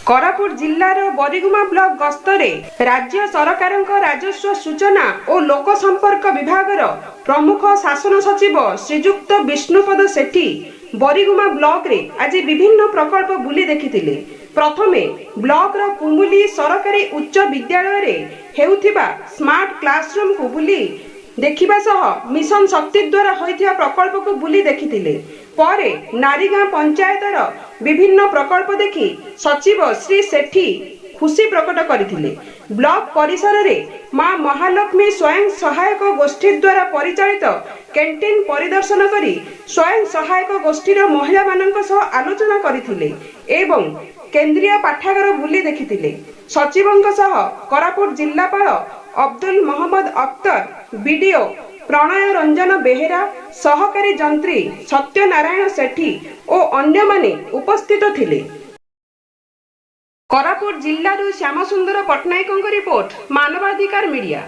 Koraput जिल्लार बरिगुमा block गस्तरे राज्य सरकारଙ୍କ राजस्व सूचना और लोक संपर्क विभागर प्रमुख शासन सचिव श्रीजुक्त विष्णुपद सेठी बरिगुमा ब्लॉक रे आज विभिन्न प्रकल्प बुली देखिथिले। प्रथमे ब्लॉक रो कुमुली सरकारी उच्च विद्यालय रे हेउथिबा स्मार्ट क्लासरूम को बुली देखिबा सह मिशन शक्ति द्वारा होइथिबा प्रकल्प को बुली देखिथिले। परे नारीगां पंचायतर विभिन्न प्रकल्प देखि सचिव श्री सेठी खुशी प्रकट करथिले। ब्लॉक परिसर रे मां महालक्ष्मी स्वयं सहायक गोष्ठी द्वारा परिचालित कैंटीन परिदर्शन करी स्वयं सहायक गोष्ठीर महिला मानक सह आलोचना करथिले एवं केंद्रीय पाठागार बुली देखिथिले। सचिवंक सह कोरापुट जिल्लापाल अब्दुल मोहम्मद अख्तर, बीडीओ प्रणय रंजन बेहेरा, सहकारी जंत्री सत्यनारायण सेठी और अन्य माने उपस्थित थिले। कोरापुट जिल्लारू श्यामसुंदर पट्टनायक रिपोर्ट, मानवाधिकार मीडिया।